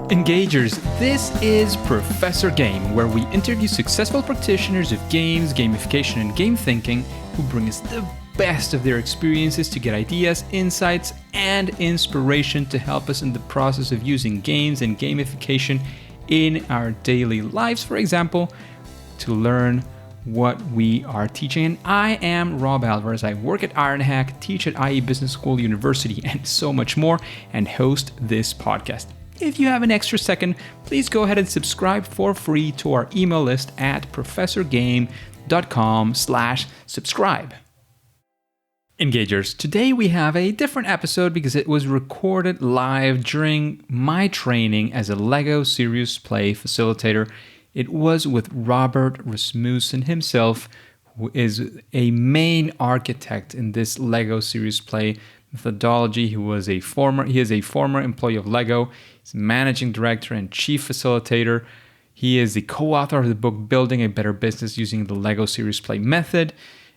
Engagers, this is Professor Game, where we interview successful practitioners of games, gamification, and game thinking who bring us the best of their experiences to get ideas, insights, and inspiration to help us in the process of using games and gamification in our daily lives, for example, to learn what we are teaching. And I am Rob Alvarez. I work at IronHack, teach at IE Business School University, and so much more, and host this podcast. If you have an extra second, please go ahead and subscribe for free to our email list at professorgame.com/subscribe. Engagers, today we have a different episode because it was recorded live during my training as a LEGO Serious Play facilitator. It was with Robert Rasmussen himself, who is a main architect in this LEGO Serious Play methodology. He is a former employee of LEGO. He's managing director and chief facilitator. He is the co-author of the book Building a Better Business Using the LEGO Serious Play Method.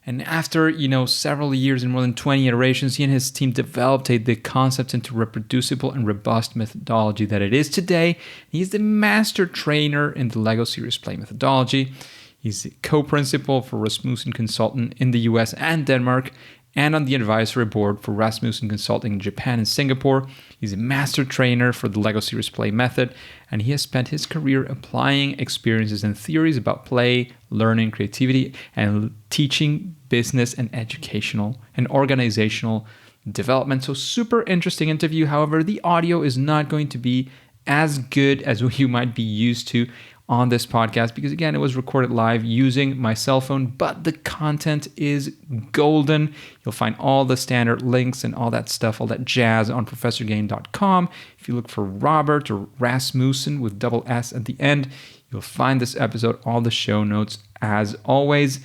And after, several years and more than 20 iterations, he and his team developed the concept into reproducible and robust methodology that it is today. He's the master trainer in the LEGO Serious Play methodology. He's the co-principal for Rasmussen Consulting in the US and Denmark, and on the advisory board for Rasmussen Consulting in Japan and Singapore. He's a master trainer for the LEGO Serious Play method, and he has spent his career applying experiences and theories about play, learning, creativity, and teaching business and educational and organizational development. So super interesting interview. However, the audio is not going to be as good as you might be used to on this podcast because, again, it was recorded live using my cell phone, but the content is golden. You'll find all the standard links and all that stuff, all that jazz on professorgame.com. If you look for Robert or Rasmussen with double S at the end, you'll find this episode, all the show notes as always,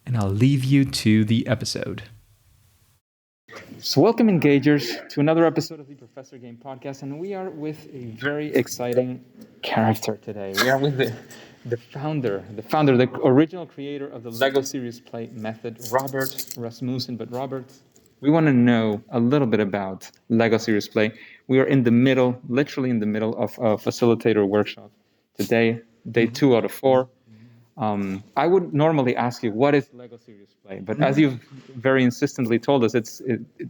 and I'll leave you to the episode. So welcome, Engagers, to another episode of the Professor Game podcast, and we are with a very exciting character today. We are with the founder, the original creator of the LEGO Serious Play method, Robert Rasmussen. But Robert, we want to know a little bit about LEGO Serious Play. We are literally in the middle of a facilitator workshop today, day 2 out of 4. I would normally ask you, what is LEGO Serious Play? But as you've very insistently told us,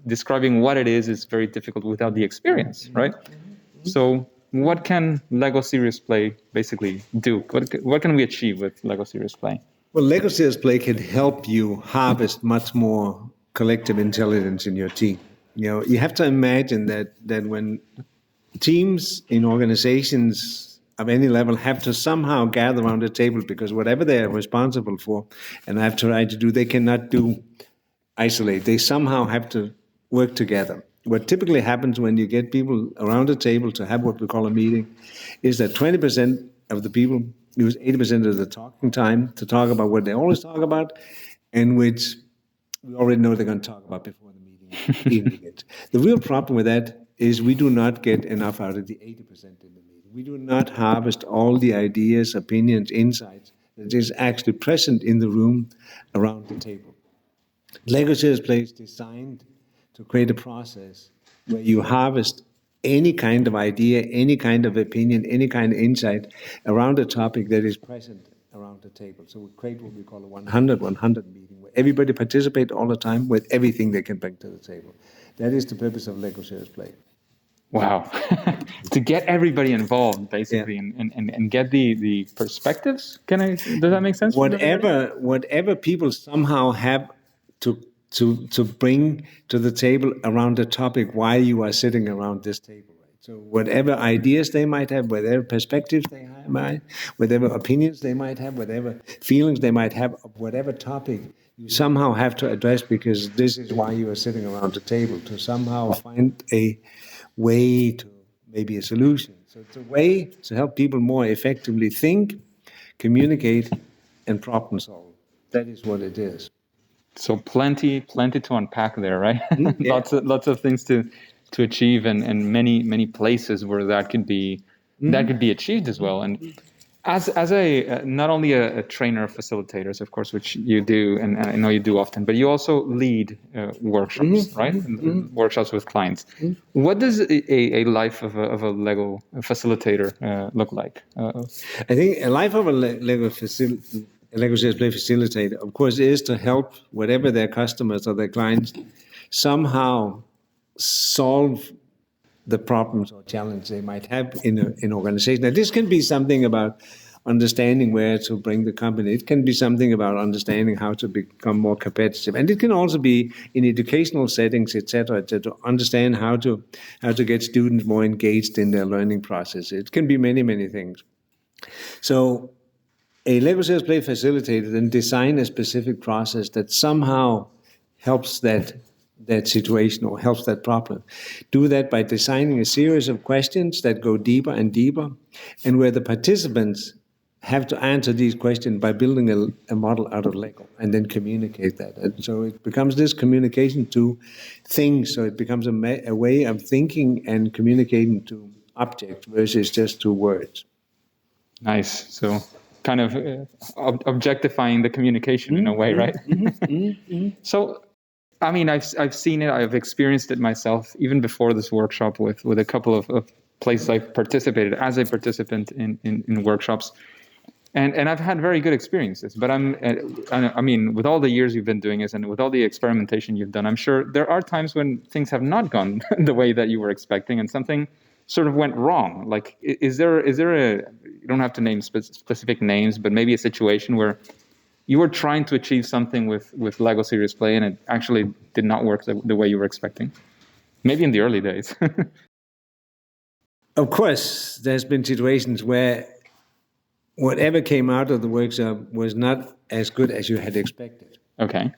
describing what it is very difficult without the experience, right? So what can LEGO Serious Play basically do? What can we achieve with LEGO Serious Play? Well, LEGO Serious Play can help you harvest much more collective intelligence in your team. You have to imagine that when teams in organizations of any level have to somehow gather around the table because whatever they are responsible for and have tried to do, they cannot do isolate. They somehow have to work together. What typically happens when you get people around the table to have what we call a meeting is that 20% of the people use 80% of the talking time to talk about what they always talk about and which we already know they're going to talk about before the meeting even begins. The real problem with that is we do not get enough out of the 80% in the meeting. We do not harvest all the ideas, opinions, insights that is actually present in the room around the table. LEGO Serious Play is designed to create a process where you harvest any kind of idea, any kind of opinion, any kind of insight around a topic that is present around the table. So we create what we call a 100-100 meeting, where everybody participates all the time with everything they can bring to the table. That is the purpose of LEGO Serious Play. Wow. To get everybody involved, basically, and get the perspectives. Does that make sense? Whatever people somehow have to bring to the table around the topic while you are sitting around this table. Right? So whatever ideas they might have, whatever perspectives they have, whatever opinions they might have, whatever feelings they might have of whatever topic, you somehow have to address because this is why you are sitting around the table, to somehow find a way to maybe a solution. So it's a way to help people more effectively think, communicate, and problem solve. That is what it is. So plenty to unpack there, right? Yeah. Lots of things to achieve, and many places where that could be achieved as well. And As a not only a trainer of facilitators, of course, which you do, and I know you do often, but you also lead workshops, right? Workshops with clients. What does a life of a Lego facilitator look like? I think a life of a Lego Sales Play facilitator, of course, is to help whatever their customers or their clients somehow solve the problems or challenges they might have in an organization. Now, this can be something about understanding where to bring the company. It can be something about understanding how to become more competitive, and it can also be in educational settings, etc., to understand how to get students more engaged in their learning process. It can be many things. So, a Lego Sales Play facilitator then design a specific process that somehow helps that situation or helps that problem. Do that by designing a series of questions that go deeper and deeper, and where the participants have to answer these questions by building a model out of Lego and then communicate that. And so it becomes this communication to things. So it becomes a way of thinking and communicating to objects versus just to words. Nice. So kind of objectifying the communication in a way, right? So, I mean, I've seen it, I've experienced it myself, even before this workshop with a couple of places I've participated as a participant in workshops. And I've had very good experiences, but I mean, with all the years you've been doing this and with all the experimentation you've done, I'm sure there are times when things have not gone the way that you were expecting and something sort of went wrong. Like, is there a, you don't have to name specific names, but maybe a situation where you were trying to achieve something with Lego Serious Play and it actually did not work the way you were expecting? Maybe in the early days. Of course, there's been situations where whatever came out of the workshop was not as good as you had expected. Okay.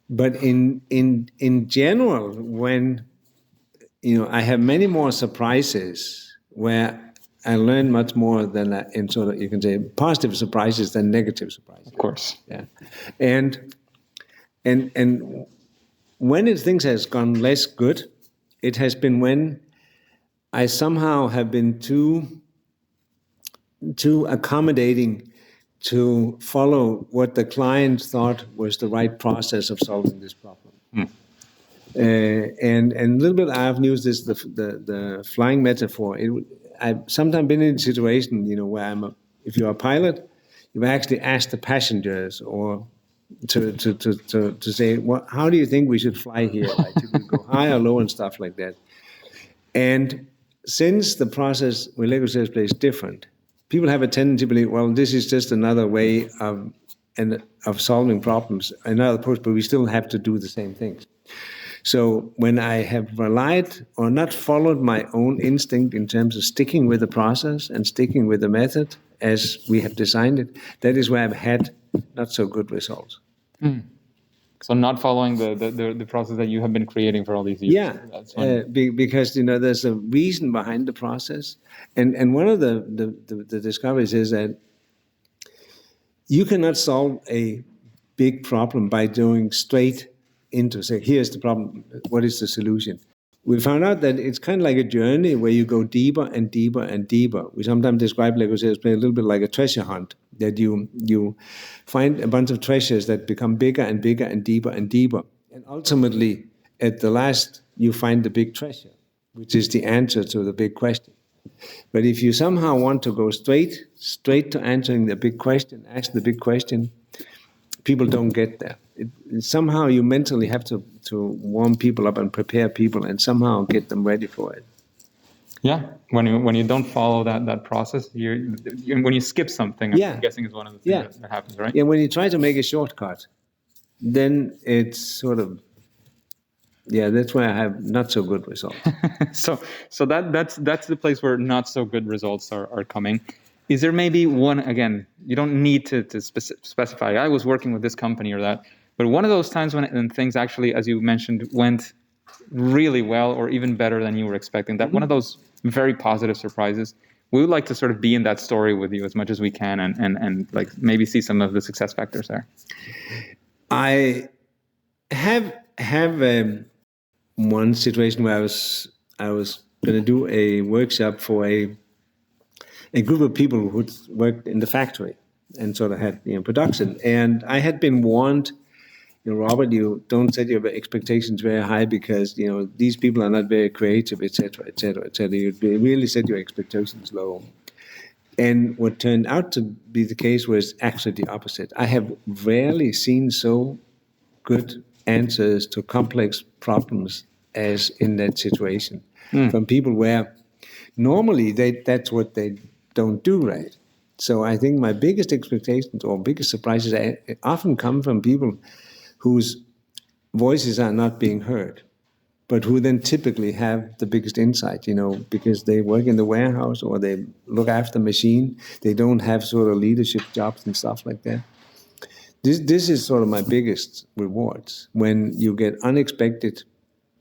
But in general, when I have many more surprises where I learn much more than in sort of, you can say, positive surprises than negative surprises. Of course. Yeah, and when things has gone less good, it has been when I somehow have been too accommodating to follow what the client thought was the right process of solving this problem. And a little bit, I've used this the flying metaphor. I've sometimes been in a situation, where if you're a pilot, you actually ask the passengers or to say, how do you think we should fly here? Like, should we go high or low and stuff like that? And since the process with Lego Sales Play is different, people have a tendency to believe, well, this is just another way of solving problems, another approach, but we still have to do the same things. So when I have relied or not followed my own instinct in terms of sticking with the process and sticking with the method as we have designed it, that is where I've had not so good results. So not following the process that you have been creating for all these years. Yeah, because there's a reason behind the process, and one of the discoveries is that you cannot solve a big problem by doing straight into say, here's the problem, what is the solution? We found out that it's kind of like a journey where you go deeper and deeper and deeper. We sometimes describe Lego Sales Play a little bit like a treasure hunt, that you find a bunch of treasures that become bigger and bigger and deeper and deeper. And ultimately, at the last, you find the big treasure, which is the answer to the big question. But if you somehow want to go straight to answering the big question, ask the big question, people don't get there. Somehow you mentally have to warm people up and prepare people and somehow get them ready for it. Yeah, when you don't follow that process, when you skip something, I'm guessing is one of the things that happens, right? Yeah, when you try to make a shortcut, then it's sort of, that's where I have not so good results. so that's the place where not so good results are coming. Is there maybe one, again, you don't need to specify, I was working with this company or that, but one of those times when things actually, as you mentioned, went really well or even better than you were expecting, that one of those very positive surprises, we would like to sort of be in that story with you as much as we can and like maybe see some of the success factors there. I have one situation where I was going to do a workshop for a a group of people who worked in the factory and sort of had production. And I had been warned, Robert, you don't set your expectations very high because these people are not very creative, etc., etc., etc. You really set your expectations low. And what turned out to be the case was actually the opposite. I have rarely seen so good answers to complex problems as in that situation from people where normally that's what they don't do right. So I think my biggest expectations or biggest surprises often come from people whose voices are not being heard, but who then typically have the biggest insight, because they work in the warehouse or they look after the machine. They don't have sort of leadership jobs and stuff like that. This is sort of my biggest rewards, when you get unexpected,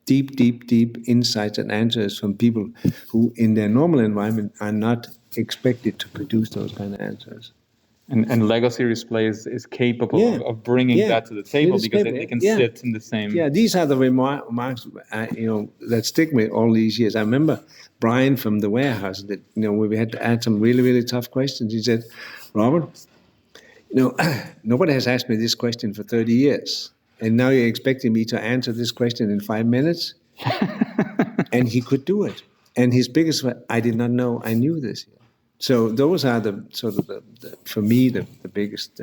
deep insights and answers from people who in their normal environment are not expected to produce those kind of answers. And Lego Series Play is capable of bringing that to the table because they can sit in the same. Yeah, these are the remarks that stick with all these years. I remember Brian from the warehouse that where we had to ask some really tough questions. He said, "Robert, nobody has asked me this question for 30 years, and now you're expecting me to answer this question in 5 minutes?" And he could do it. And his biggest, I did not know I knew this. So those are the sort of for me the biggest.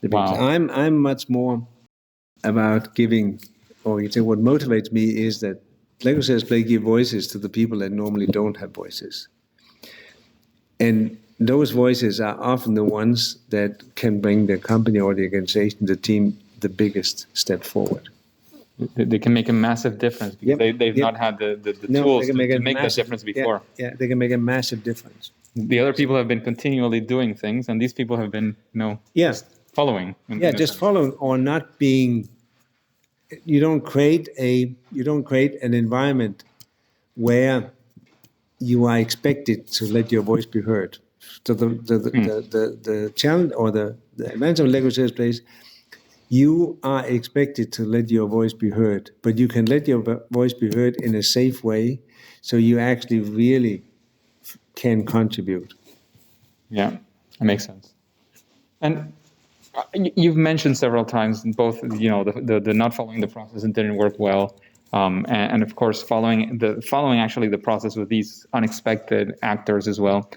Wow. I'm much more about giving, or you say what motivates me is that Lego Series Play give voices to the people that normally don't have voices, and those voices are often the ones that can bring the company or the organization, the team, the biggest step forward. They can make a massive difference because they've not had the tools to make that difference before. Yeah, they can make a massive difference. The other people have been continually doing things, and these people have been, just following. Just following or not being. You don't create an environment where you are expected to let your voice be heard. So the challenge or the advantage of Lego Series Play, you are expected to let your voice be heard, but you can let your voice be heard in a safe way, so you actually really can contribute. Yeah, that makes sense. And you've mentioned several times both, the not following the process and didn't work well, and of course following actually the process with these unexpected actors as well.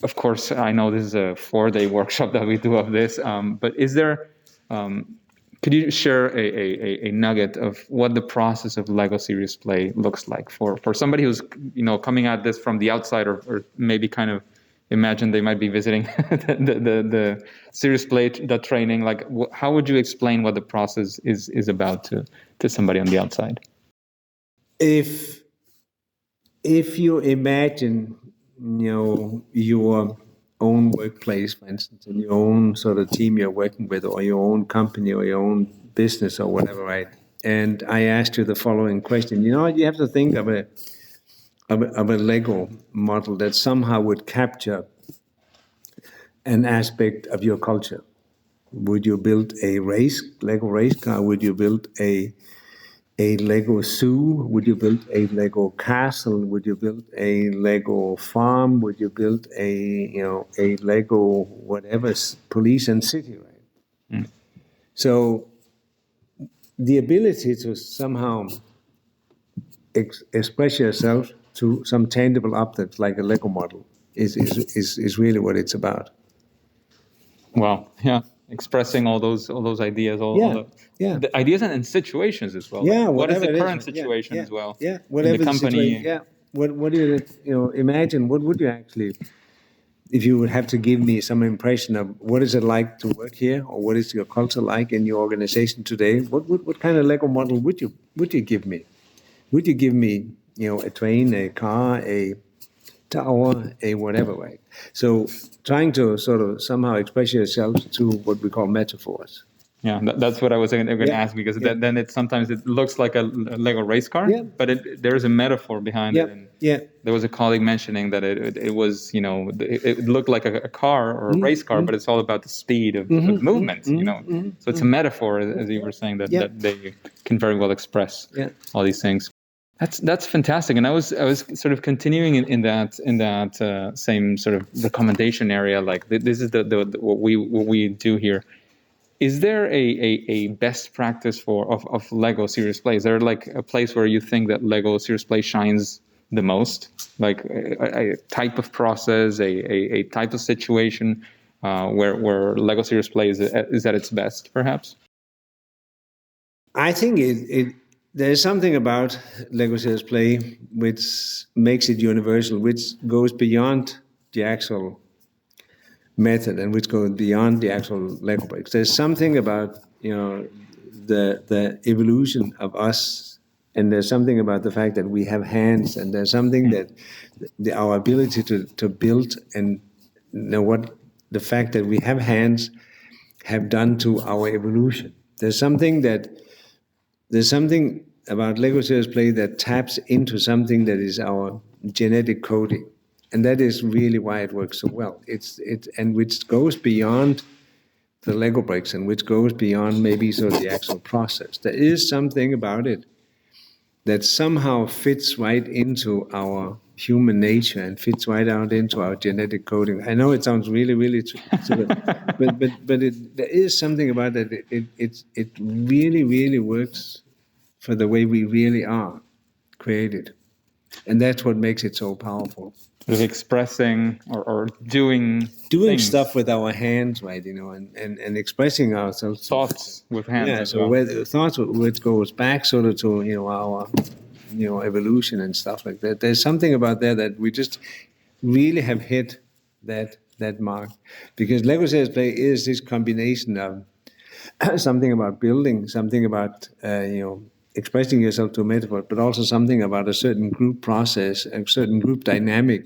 Of course, I know this is a 4-day workshop that we do of this, but is there? Could you share a nugget of what the process of Lego Series Play looks like for somebody who's coming at this from the outside, or maybe kind of imagine they might be visiting the Series Play training? Like, how would you explain what the process is about to somebody on the outside? If you imagine your own workplace, for instance, and your own sort of team you're working with, or your own company, or your own business, or whatever, right? And I asked you the following question. You have to think of a Lego model that somehow would capture an aspect of your culture. Would you build a Lego race car? Would you build a Lego zoo? Would you build a Lego castle? Would you build a Lego farm? Would you build a Lego whatever, police and city, right? So the ability to somehow express yourself to some tangible object like a Lego model is really what it's about. Wow. Yeah. Expressing all those ideas, all the ideas and situations as well. Yeah. Like, what is the current situation as well? Yeah. Whatever the company. Yeah. What do you imagine? What would you actually, if you would have to give me some impression of what is it like to work here, or what is your culture like in your organization today? What kind of Lego model would you give me? Would you give me a train, a car, a tower, a whatever, right? So trying to sort of somehow express yourself through what we call metaphors. Yeah, that's what I was going to ask, because then sometimes it looks like a Lego race car, but there's a metaphor behind it. And there was a colleague mentioning that it was, it looked like a car or a race car, but it's all about the speed of movement, So it's a metaphor, as you were saying, that they can very well express all these things. That's fantastic, and I was sort of continuing in that same sort of recommendation area. Like this is the what we do here. Is there a best practice of Lego Serious Play? Is there like a place where you think that Lego Serious Play shines the most? Like a type of process, a type of situation where Lego Serious Play is at its best, perhaps? I think there's something about Lego Serious Play which makes it universal, which goes beyond the actual method and which goes beyond the actual Lego bricks. There's something about the evolution of us, and there's something about the fact that we have hands, and there's something that our ability to build, and what the fact that we have hands have done to our evolution. There's something about Lego Serious Play that taps into something that is our genetic coding. And that is really why it works so well. And which goes beyond the Lego bricks and which goes beyond maybe sort of the actual process. There is something about it that somehow fits right into our human nature and fits right out into our genetic coding. I know it sounds really, really but there is something about it. It really, really works for the way we really are created. And that's what makes it so powerful. Sort of expressing or doing things. Stuff with our hands, right? And expressing ourselves. Thoughts with hands. Yeah. So where thoughts, which goes back sort of to our evolution and stuff like that. There's something about there that we just really have hit that mark, because Lego Serious Play is this combination of something about building, something about expressing yourself to a metaphor, but also something about a certain group process, a certain group dynamic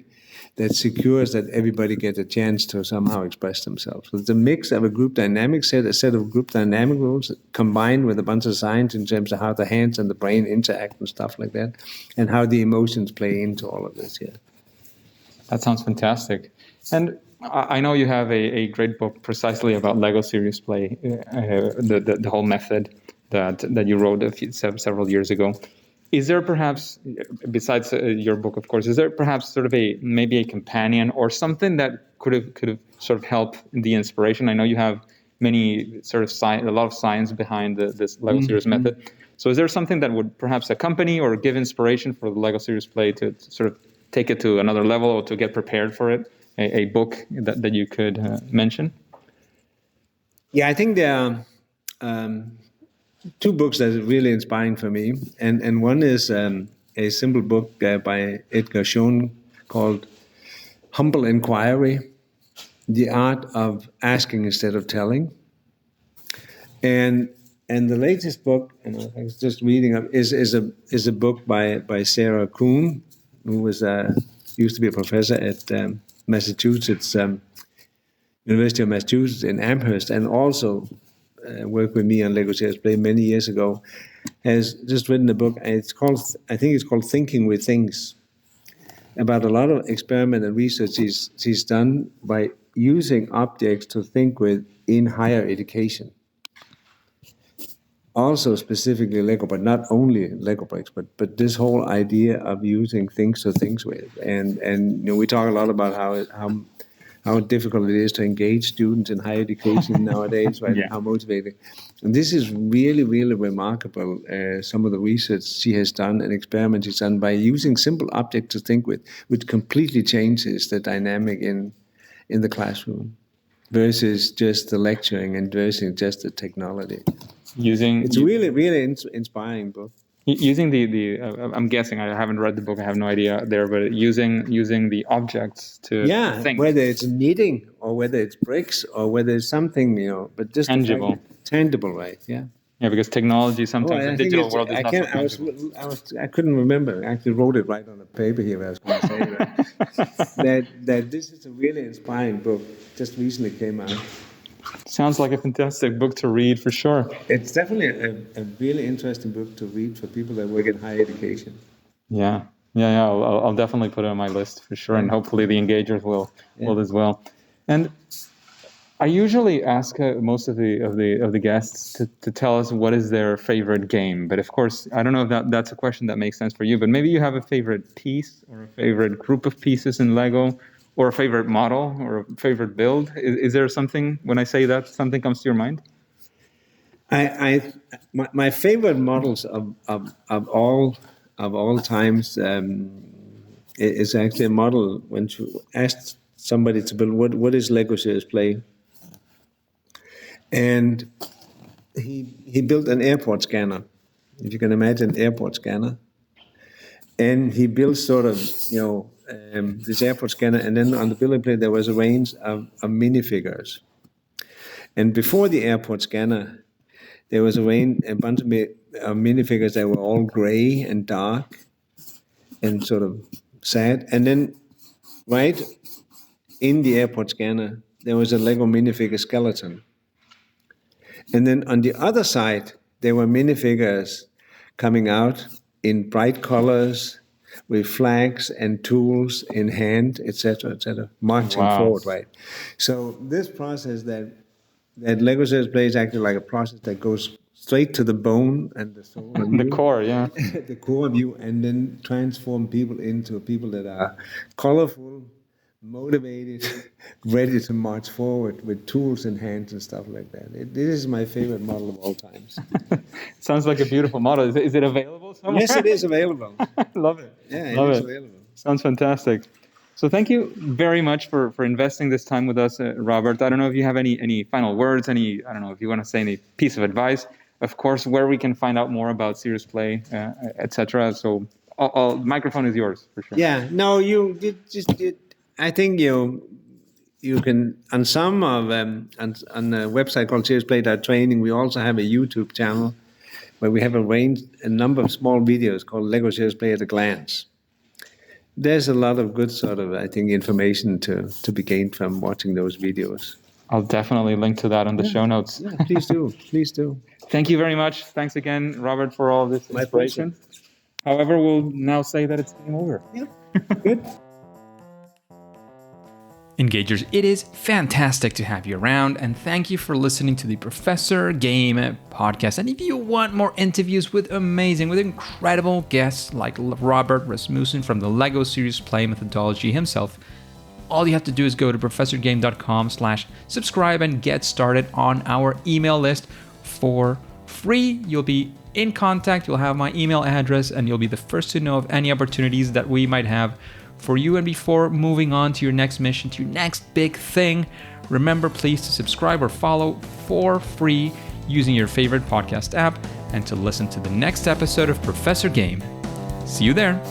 that secures that everybody gets a chance to somehow express themselves. So it's a mix of a group dynamic set, a set of group dynamic rules combined with a bunch of science in terms of how the hands and the brain interact and stuff like that, and how the emotions play into all of this. Yeah. That sounds fantastic. And I know you have a great book precisely about Lego Serious Play, the whole method that you wrote several years ago. Is there perhaps, besides your book, of course, is there perhaps sort of maybe a companion or something that could have sort of helped the inspiration? I know you have many sort of a lot of science behind this Lego Serious method. So is there something that would perhaps accompany or give inspiration for the Lego Serious Play to sort of take it to another level or to get prepared for it? A book that you could mention? Yeah, I think there are two books that are really inspiring for me. And one is a simple book by Edgar Schoen called Humble Inquiry, The Art of Asking Instead of Telling. And the latest book, and I was just reading up, is a book by Sarah Kuhn, who was used to be a professor at Massachusetts, University of Massachusetts in Amherst, and also worked with me on Lego Serious Play many years ago, has just written a book, and I think it's called Thinking with Things, about a lot of experiment and research she's done by using objects to think with in higher education. Also specifically Lego, but not only Lego bricks, but this whole idea of using things to things with. And we talk a lot about how difficult it is to engage students in higher education nowadays, right? Yeah. How motivating. And this is really, really remarkable, some of the research she has done and experiments she's done by using simple objects to think with, which completely changes the dynamic in the classroom versus just the lecturing and versus just the technology. It's really, really inspiring book. Using I'm guessing, I haven't read the book, I have no idea there, but using the objects to think. Whether it's knitting or whether it's bricks or whether it's something, but just tangible, right? Yeah. Yeah, because technology sometimes the digital world is not so tangible. I couldn't remember. I actually wrote it right on the paper here. I was going to say that this is a really inspiring book. Just recently came out. Sounds like a fantastic book to read for sure. It's definitely a really interesting book to read for people that work in higher education. Yeah. I'll definitely put it on my list for sure, and hopefully the engagers will as well. And I usually ask most of the guests to tell us what is their favorite game, but of course, I don't know if that's a question that makes sense for you. But maybe you have a favorite piece or a favorite group of pieces in Lego, or a favorite model or a favorite build. Is there something when I say that something comes to your mind? My favorite models of all times is actually a model when you ask somebody to build what is Lego Serious Play, and he built an airport scanner, if you can imagine an airport scanner, and he built sort of this airport scanner, and then on the building plate there was a range of minifigures, and before the airport scanner there was a bunch of minifigures that were all gray and dark and sort of sad. And then right in the airport scanner, there was a Lego minifigure skeleton. And then on the other side, there were minifigures coming out in bright colors with flags and tools in hand, etc., marching forward, right? So this process that Lego Serious Play is actually like a process that goes straight to the bone and the soul of you. The core, yeah. The core of you, and then transform people into people that are colorful, motivated, ready to march forward with tools in hands and stuff like that. This is my favorite model of all times. Sounds like a beautiful model. Is it available somewhere? Yes, it is available. Love it. Yeah, Love it is it. available. Sounds fantastic. So thank you very much for investing this time with us, Robert. I don't know if you have any final words, I don't know if you want to say any piece of advice, of course, where we can find out more about Serious Play, etc. So the microphone is yours for sure. Yeah, no, I think you can, on some of, on a website called seriousplay.training, we also have a YouTube channel where we have a number of small videos called Lego Serious Play at a Glance. There's a lot of good sort of, I think, information to be gained from watching those videos. I'll definitely link to that on the show notes. Yeah, please do. Please do. Thank you very much. Thanks again, Robert, for all this inspiration. However, we'll now say that it's game over. Yeah, good. Engagers, it is fantastic to have you around, and thank you for listening to the Professor Game podcast. And if you want more interviews with incredible guests like Robert Rasmussen from the Lego Serious Play methodology himself, all you have to do is go to professorgame.com/subscribe and get started on our email list for free. You'll be in contact, you'll have my email address, and you'll be the first to know of any opportunities that we might have for you. And before moving on to your next mission, to your next big thing, remember please to subscribe or follow for free using your favorite podcast app, and to listen to the next episode of Professor Game. See you there.